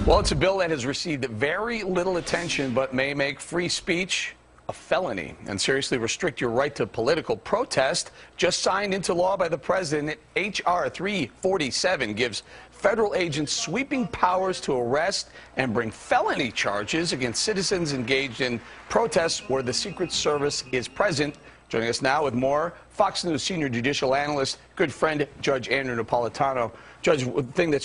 Well, it's a bill that has received very little attention but may make free speech a felony and seriously restrict your right to political protest. Just signed into law by the president, H.R. 347 gives federal agents sweeping powers to arrest and bring felony charges against citizens engaged in protests where the Secret Service is present. Joining us now with more, Fox News senior judicial analyst, good friend, Judge Andrew Napolitano. Judge, the thing that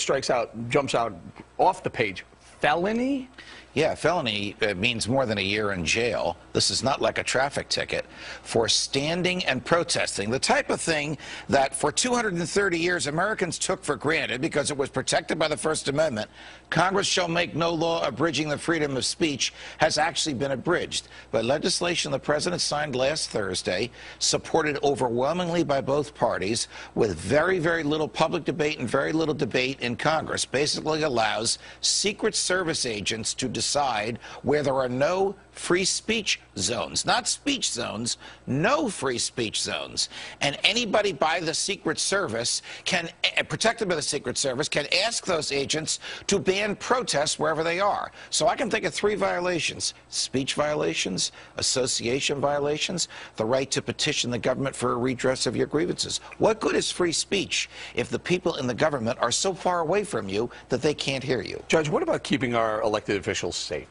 jumps out off the page, felony? Yeah, felony means more than a year in jail. This is not like a traffic ticket. For standing and protesting, the type of thing that for 230 years Americans took for granted because it was protected by the First Amendment, Congress shall make no law abridging the freedom of speech, has actually been abridged by legislation the president signed last Thursday, supported overwhelmingly by both parties, with very, very little public debate and very little debate in Congress. Basically allows Secret Service agents to decide where there are no free speech zones, not speech zones, no free speech zones. And anybody by the Secret Service can, protected by the Secret Service, can ask those agents to ban protests wherever they are. So I can think of 3 violations: speech violations, association violations, the right to petition the government for a redress of your grievances. What good is free speech if the people in the government are so far away from you that they can't hear you? Judge, what about keeping our elected officials safe?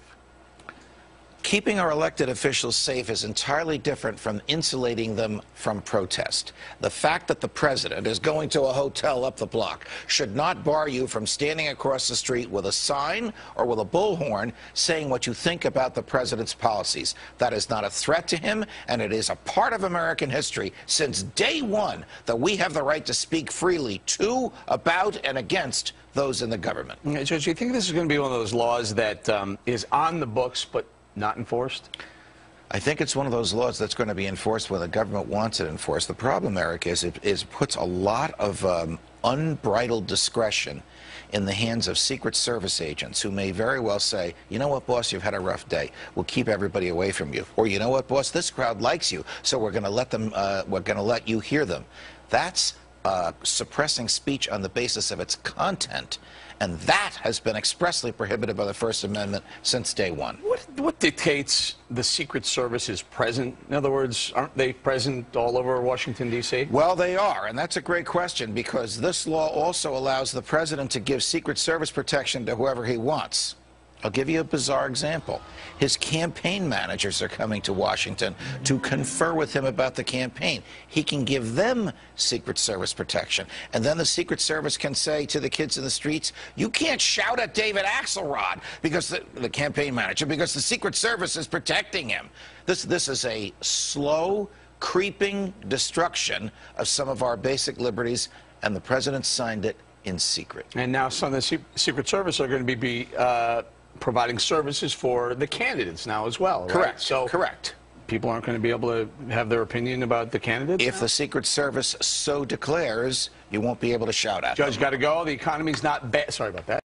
Keeping our elected officials safe is entirely different from insulating them from protest. The fact that the president is going to a hotel up the block should not bar you from standing across the street with a sign or with a bullhorn saying what you think about the president's policies. That is not a threat to him, and it is a part of American history since day one that we have the right to speak freely to, about, and against those in the government. Judge, do you think this is going to be one of those laws that is on the books but not enforced? I think it's one of those laws that's going to be enforced when the government wants it enforced. The problem, Eric, is it puts a lot of unbridled discretion in the hands of Secret Service agents who may very well say, you know what, boss, you've had a rough day. We'll keep everybody away from you. Or, you know what, boss, this crowd likes you, so we're going to let them, we're going to let you hear them. That's suppressing speech on the basis of its content, and that has been expressly prohibited by the First Amendment since day one. What dictates the Secret Service is present? In other words, aren't they present all over Washington, D.C.? Well, they are, and that's a great question, because this law also allows the president to give Secret Service protection to whoever he wants. I'll give you a bizarre example. His campaign managers are coming to Washington to confer with him about the campaign. He can give them Secret Service protection. And then the Secret Service can say to the kids in the streets, you can't shout at David Axelrod, because the campaign manager, because the Secret Service is protecting him. This is a slow, creeping destruction of some of our basic liberties, and the president signed it in secret. And now some of the Secret Service are going to be providing services for the candidates now as well, right? Correct. So correct. People aren't going to be able to have their opinion about the candidates? If the Secret Service so declares, you won't be able to shout at them. Judge, got to go. The economy's not bad. Sorry about that.